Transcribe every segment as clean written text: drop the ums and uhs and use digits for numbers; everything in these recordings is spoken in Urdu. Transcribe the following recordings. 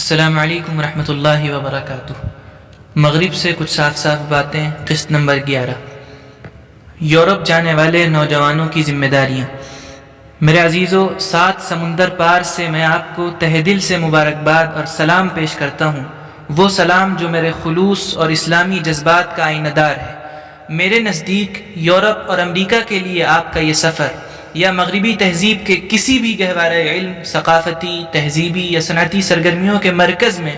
السلام علیکم ورحمۃ اللہ وبرکاتہ۔ مغرب سے کچھ صاف باتیں، قسط نمبر 11۔ یورپ جانے والے نوجوانوں کی ذمہ داریاں۔ میرے عزیزو، 7 سمندر پار سے میں آپ کو تہہ دل سے مبارکباد اور سلام پیش کرتا ہوں، وہ سلام جو میرے خلوص اور اسلامی جذبات کا آئینہ دار ہے۔ میرے نزدیک یورپ اور امریکہ کے لیے آپ کا یہ سفر یا مغربی تہذیب کے کسی بھی گہوارہ علم، ثقافتی، تہذیبی یا صنعتی سرگرمیوں کے مرکز میں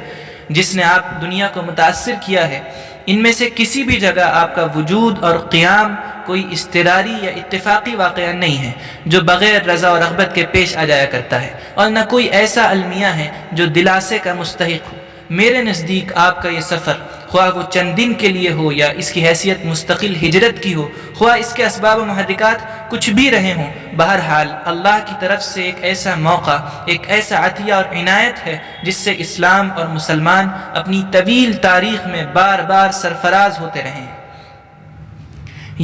جس نے آپ دنیا کو متاثر کیا ہے، ان میں سے کسی بھی جگہ آپ کا وجود اور قیام کوئی اضطراری یا اتفاقی واقعہ نہیں ہے جو بغیر رضا و رغبت کے پیش آ جایا کرتا ہے، اور نہ کوئی ایسا المیہ ہے جو دلاسے کا مستحق ہو۔ میرے نزدیک آپ کا یہ سفر، خواہ وہ چند دن کے لیے ہو یا اس کی حیثیت مستقل ہجرت کی ہو، خواہ اس کے اسباب و محرکات کچھ بھی رہے ہوں، بہرحال اللہ کی طرف سے ایک ایسا موقع، ایک ایسا عطیہ اور عنایت ہے جس سے اسلام اور مسلمان اپنی طویل تاریخ میں بار بار سرفراز ہوتے رہے ہیں۔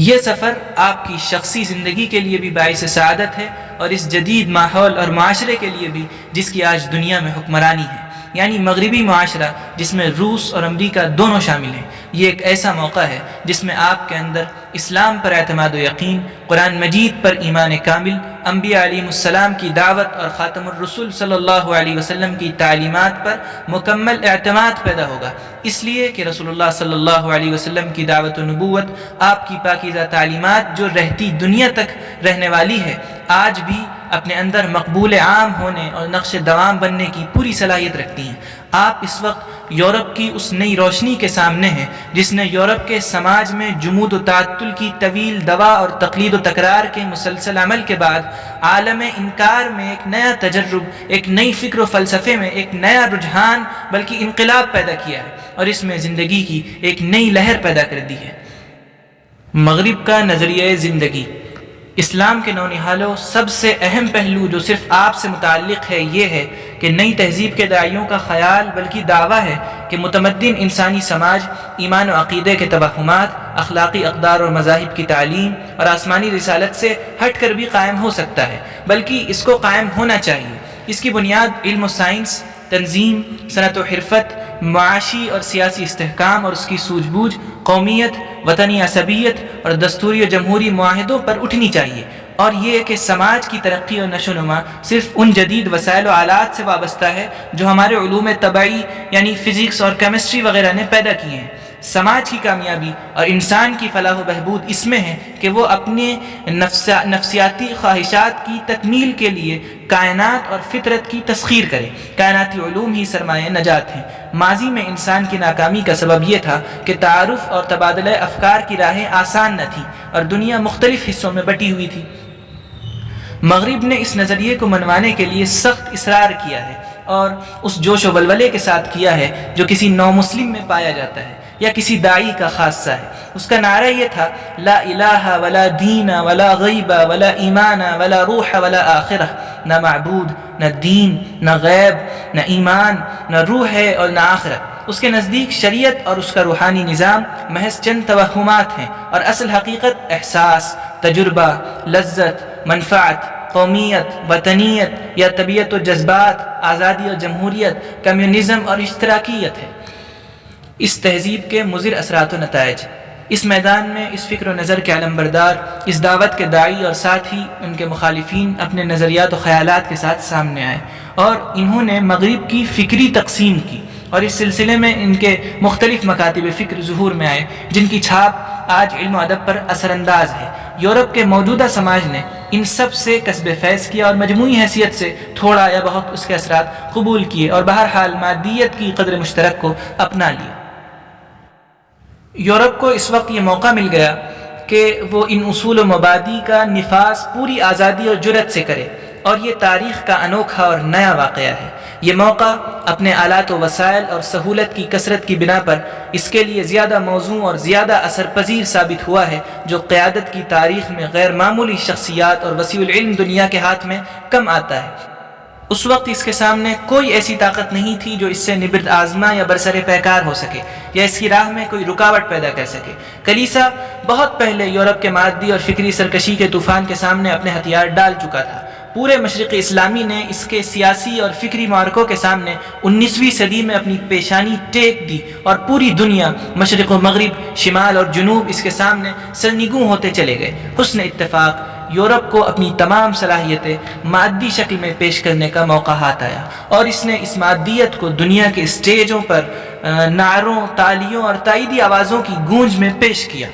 یہ سفر آپ کی شخصی زندگی کے لیے بھی باعث سعادت ہے، اور اس جدید ماحول اور معاشرے کے لیے بھی جس کی آج دنیا میں حکمرانی ہے، یعنی مغربی معاشرہ جس میں روس اور امریکہ دونوں شامل ہیں۔ یہ ایک ایسا موقع ہے جس میں آپ کے اندر اسلام پر اعتماد و یقین، قرآن مجید پر ایمان کامل، انبیاء علیہم السلام کی دعوت اور خاتم الرسول صلی اللہ علیہ وسلم کی تعلیمات پر مکمل اعتماد پیدا ہوگا، اس لیے کہ رسول اللہ صلی اللہ علیہ وسلم کی دعوت و نبوت، آپ کی پاکیزہ تعلیمات جو رہتی دنیا تک رہنے والی ہے، آج بھی اپنے اندر مقبول عام ہونے اور نقش دوام بننے کی پوری صلاحیت رکھتی ہیں۔ آپ اس وقت یورپ کی اس نئی روشنی کے سامنے ہیں جس نے یورپ کے سماج میں جمود و تعطل کی طویل دوا اور تقلید و تکرار کے مسلسل عمل کے بعد عالم انکار میں ایک نیا تجرب، ایک نئی فکر و فلسفے میں ایک نیا رجحان بلکہ انقلاب پیدا کیا ہے، اور اس میں زندگی کی ایک نئی لہر پیدا کر دی ہے۔ مغرب کا نظریہ زندگی۔ اسلام کے نونہالوں سب سے اہم پہلو جو صرف آپ سے متعلق ہے یہ ہے کہ نئی تہذیب کے داعیوں کا خیال بلکہ دعویٰ ہے کہ متمدن انسانی سماج ایمان و عقیدے کے توہمات، اخلاقی اقدار اور مذاہب کی تعلیم اور آسمانی رسالت سے ہٹ کر بھی قائم ہو سکتا ہے، بلکہ اس کو قائم ہونا چاہیے۔ اس کی بنیاد علم و سائنس، تنظیم، صنعت و حرفت، معاشی اور سیاسی استحکام اور اس کی سوجھ بوجھ، قومیت، وطنی عصبیت اور دستوری و جمہوری معاہدوں پر اٹھنی چاہیے، اور یہ کہ سماج کی ترقی اور نشو و نما صرف ان جدید وسائل و آلات سے وابستہ ہے جو ہمارے علوم طبعی یعنی فزکس اور کیمسٹری وغیرہ نے پیدا کیے ہیں۔ سماج کی کامیابی اور انسان کی فلاح و بہبود اس میں ہے کہ وہ اپنے نفسیاتی خواہشات کی تکمیل کے لیے کائنات اور فطرت کی تسخیر کرے۔ کائناتی علوم ہی سرمایہ نجات ہیں۔ ماضی میں انسان کی ناکامی کا سبب یہ تھا کہ تعارف اور تبادلہ افکار کی راہیں آسان نہ تھیں اور دنیا مختلف حصوں میں بٹی ہوئی تھی۔ مغرب نے اس نظریے کو منوانے کے لیے سخت اصرار کیا ہے، اور اس جوش و ولولے کے ساتھ کیا ہے جو کسی نو مسلم میں پایا جاتا ہے یا کسی داعی کا خاصہ ہے۔ اس کا نعرہ یہ تھا: لا الہ ولا دین ولا غیب ولا ایمان ولا روح ولا آخرہ۔ نہ معبود، نہ دین، نہ غیب، نہ ایمان، نہ روح ہے اور نہ آخرت۔ اس کے نزدیک شریعت اور اس کا روحانی نظام محض چند توہمات ہیں، اور اصل حقیقت احساس، تجربہ، لذت، منفعت، قومیت، وطنیت یا طبیعت و جذبات، آزادی اور جمہوریت، کمیونزم اور اشتراکیت ہے۔ اس تہذیب کے مضر اثرات و نتائج۔ اس میدان میں اس فکر و نظر کے علمبردار، اس دعوت کے داعی اور ساتھ ہی ان کے مخالفین اپنے نظریات و خیالات کے ساتھ سامنے آئے، اور انہوں نے مغرب کی فکری تقسیم کی، اور اس سلسلے میں ان کے مختلف مکاتب فکر ظہور میں آئے جن کی چھاپ آج علم و ادب پر اثر انداز ہے۔ یورپ کے موجودہ سماج نے ان سب سے کسب فیض کیا اور مجموعی حیثیت سے تھوڑا یا بہت اس کے اثرات قبول کیے، اور بہرحال مادیت کی قدر مشترک کو اپنا لیا۔ یورپ کو اس وقت یہ موقع مل گیا کہ وہ ان اصول و مبادی کا نفاذ پوری آزادی اور جرأت سے کرے، اور یہ تاریخ کا انوکھا اور نیا واقعہ ہے۔ یہ موقع اپنے آلات و وسائل اور سہولت کی کثرت کی بنا پر اس کے لیے زیادہ موزوں اور زیادہ اثر پذیر ثابت ہوا ہے، جو قیادت کی تاریخ میں غیر معمولی شخصیات اور وسیع العلم دنیا کے ہاتھ میں کم آتا ہے۔ اس وقت اس کے سامنے کوئی ایسی طاقت نہیں تھی جو اس سے نبرد آزما یا برسر پیکار ہو سکے، یا اس کی راہ میں کوئی رکاوٹ پیدا کر سکے۔ کلیسا بہت پہلے یورپ کے مادی اور فکری سرکشی کے طوفان کے سامنے اپنے ہتھیار ڈال چکا تھا۔ پورے مشرق اسلامی نے اس کے سیاسی اور فکری معرکوں کے سامنے 19ویں صدی میں اپنی پیشانی ٹیک دی، اور پوری دنیا مشرق و مغرب، شمال اور جنوب اس کے سامنے سرنگوں ہوتے چلے گئے۔ حسن اتفاق یورپ کو اپنی تمام صلاحیتیں مادی شکل میں پیش کرنے کا موقع ہاتھ آیا، اور اس نے اس مادیت کو دنیا کے اسٹیجوں پر نعروں، تالیوں اور تائیدی آوازوں کی گونج میں پیش کیا۔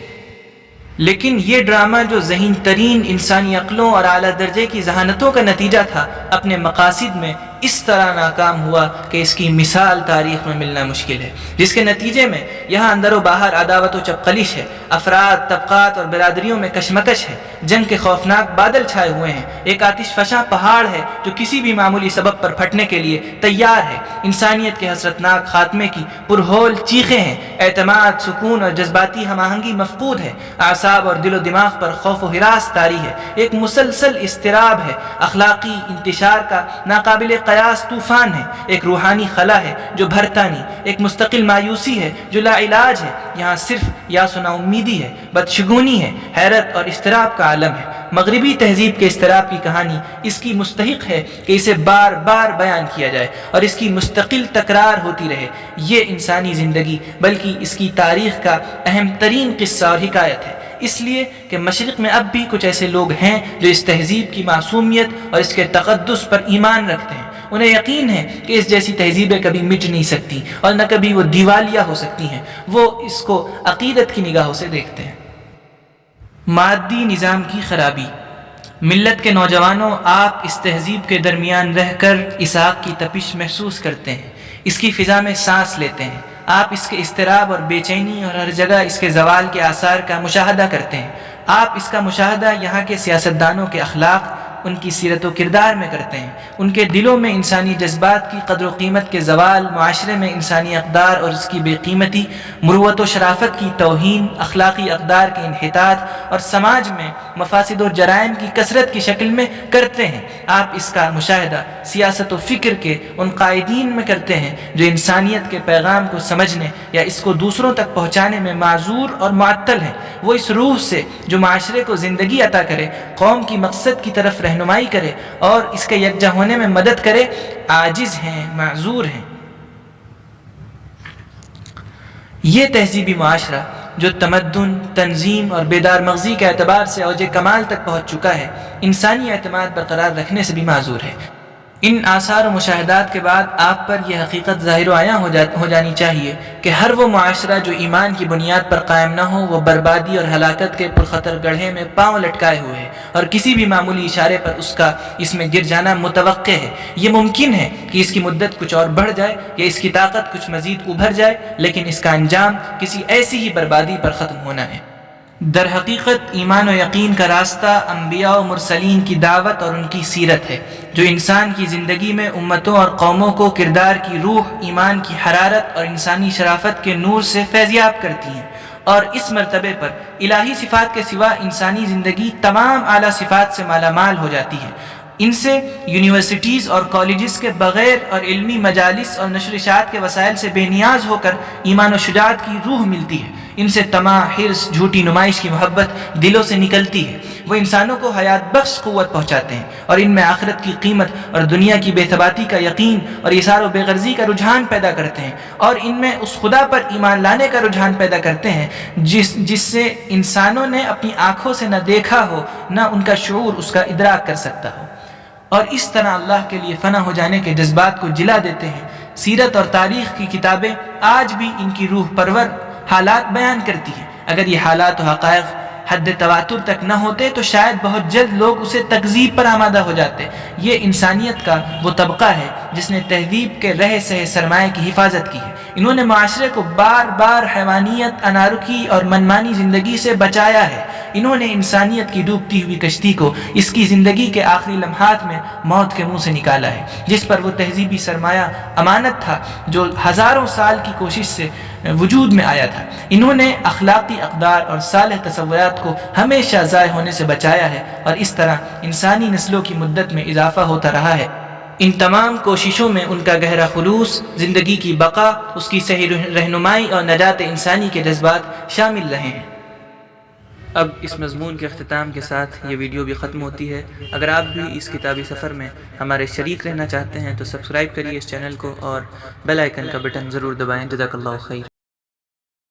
لیکن یہ ڈرامہ جو ذہین ترین انسانی عقلوں اور اعلیٰ درجے کی ذہانتوں کا نتیجہ تھا، اپنے مقاصد میں اس طرح ناکام ہوا کہ اس کی مثال تاریخ میں ملنا مشکل ہے، جس کے نتیجے میں یہاں اندر و باہر عداوت و چپقلش ہے، افراد، طبقات اور برادریوں میں کشمکش ہے، جنگ کے خوفناک بادل چھائے ہوئے ہیں، ایک آتش فشاں پہاڑ ہے جو کسی بھی معمولی سبب پر پھٹنے کے لیے تیار ہے، انسانیت کے حسرتناک خاتمے کی پرہول چیخیں ہیں، اعتماد، سکون اور جذباتی ہم آہنگی مفقود ہے، اعصاب اور دل و دماغ پر خوف و ہراس طاری ہے، ایک مسلسل اضطراب ہے، اخلاقی انتشار کا ناقابل قیاس طوفان ہے، ایک روحانی خلا ہے جو بھرتا نہیں، ایک مستقل مایوسی ہے جو لا علاج ہے، یہاں صرف یاس و نا امیدی ہے، بدشگونی ہے، حیرت اور اضطراب کا عالم ہے۔ مغربی تہذیب کے اضطراب کی کہانی اس کی مستحق ہے کہ اسے بار بار بیان کیا جائے اور اس کی مستقل تکرار ہوتی رہے۔ یہ انسانی زندگی بلکہ اس کی تاریخ کا اہم ترین قصہ اور حکایت ہے، اس لیے کہ مشرق میں اب بھی کچھ ایسے لوگ ہیں جو اس تہذیب کی معصومیت اور اس کے تقدس پر ایمان رکھتے ہیں۔ انہیں یقین ہے کہ اس جیسی تہذیبیں کبھی مٹ نہیں سکتی اور نہ کبھی وہ دیوالیہ ہو سکتی ہیں، وہ اس کو عقیدت کی نگاہوں سے دیکھتے ہیں۔ مادی نظام کی خرابی۔ ملت کے نوجوانوں، آپ اس تہذیب کے درمیان رہ کر اس آگ کی تپش محسوس کرتے ہیں، اس کی فضا میں سانس لیتے ہیں، آپ اس کے اضطراب اور بے چینی اور ہر جگہ اس کے زوال کے آثار کا مشاہدہ کرتے ہیں۔ آپ اس کا مشاہدہ یہاں کے سیاستدانوں کے اخلاق، ان کی سیرت و کردار میں کرتے ہیں، ان کے دلوں میں انسانی جذبات کی قدر و قیمت کے زوال، معاشرے میں انسانی اقدار اور اس کی بے قیمتی، مروت و شرافت کی توہین، اخلاقی اقدار کے انحطاط اور سماج میں مفاسد و جرائم کی کثرت کی شکل میں کرتے ہیں۔ آپ اس کا مشاہدہ سیاست و فکر کے ان قائدین میں کرتے ہیں جو انسانیت کے پیغام کو سمجھنے یا اس کو دوسروں تک پہنچانے میں معذور اور معطل ہیں۔ وہ اس روح سے جو معاشرے کو زندگی عطا کرے، قوم کی مقصد کی طرف رہنمائی کرے اور اس کے یکجا ہونے میں مدد کرے، عاجز ہیں، معذور ہیں۔ یہ تہذیبی معاشرہ جو تمدن، تنظیم اور بیدار مغزی کے اعتبار سے اوج کمال تک پہنچ چکا ہے، انسانی اعتماد برقرار رکھنے سے بھی معذور ہے۔ ان آثار و مشاہدات کے بعد آپ پر یہ حقیقت ظاہر و عیاں ہو جانی چاہیے کہ ہر وہ معاشرہ جو ایمان کی بنیاد پر قائم نہ ہو، وہ بربادی اور ہلاکت کے پرخطر گڑھے میں پاؤں لٹکائے ہوئے ہے، اور کسی بھی معمولی اشارے پر اس میں گر جانا متوقع ہے۔ یہ ممکن ہے کہ اس کی مدت کچھ اور بڑھ جائے یا اس کی طاقت کچھ مزید ابھر جائے، لیکن اس کا انجام کسی ایسی ہی بربادی پر ختم ہونا ہے۔ در حقیقت ایمان و یقین کا راستہ انبیاء و مرسلین کی دعوت اور ان کی سیرت ہے، جو انسان کی زندگی میں امتوں اور قوموں کو کردار کی روح، ایمان کی حرارت اور انسانی شرافت کے نور سے فیضیاب کرتی ہیں، اور اس مرتبے پر الہی صفات کے سوا انسانی زندگی تمام اعلیٰ صفات سے مالا مال ہو جاتی ہے۔ ان سے یونیورسٹیز اور کالجز کے بغیر اور علمی مجالس اور نشر اشاعت کے وسائل سے بے نیاز ہو کر ایمان و شجاعت کی روح ملتی ہے۔ ان سے طمع، حرص، جھوٹی نمائش کی محبت دلوں سے نکلتی ہے۔ وہ انسانوں کو حیات بخش قوت پہنچاتے ہیں، اور ان میں آخرت کی قیمت اور دنیا کی بے ثباتی کا یقین اور ایثار و بے غرضی کا رجحان پیدا کرتے ہیں، اور ان میں اس خدا پر ایمان لانے کا رجحان پیدا کرتے ہیں جس سے انسانوں نے اپنی آنکھوں سے نہ دیکھا ہو، نہ ان کا شعور اس کا ادراک کر سکتا ہو، اور اس طرح اللہ کے لیے فنا ہو جانے کے جذبات کو جلا دیتے ہیں۔ سیرت اور تاریخ کی کتابیں آج بھی ان کی روح پرور حالات بیان کرتی ہیں۔ اگر یہ حالات و حقائق حد تواتر تک نہ ہوتے تو شاید بہت جلد لوگ اسے تکذیب پر آمادہ ہو جاتے۔ یہ انسانیت کا وہ طبقہ ہے جس نے تہذیب کے رہے سہے سرمایہ کی حفاظت کی ہے۔ انہوں نے معاشرے کو بار بار حیوانیت، انارکی اور منمانی زندگی سے بچایا ہے۔ انہوں نے انسانیت کی ڈوبتی ہوئی کشتی کو اس کی زندگی کے آخری لمحات میں موت کے منہ سے نکالا ہے، جس پر وہ تہذیبی سرمایہ امانت تھا جو ہزاروں سال کی کوشش سے وجود میں آیا تھا۔ انہوں نے اخلاقی اقدار اور صالح تصورات کو ہمیشہ ضائع ہونے سے بچایا ہے، اور اس طرح انسانی نسلوں کی مدت میں اضافہ ہوتا رہا ہے۔ ان تمام کوششوں میں ان کا گہرا خلوص، زندگی کی بقا، اس کی صحیح رہنمائی اور نجات انسانی کے جذبات شامل رہے ہیں۔ اب اس مضمون کے اختتام کے ساتھ یہ ویڈیو بھی ختم ہوتی ہے۔ اگر آپ بھی اس کتابی سفر میں ہمارے شریک رہنا چاہتے ہیں تو سبسکرائب کریے اس چینل کو اور بیل آئیکن کا بٹن ضرور دبائیں۔ جزاک اللہ خیر۔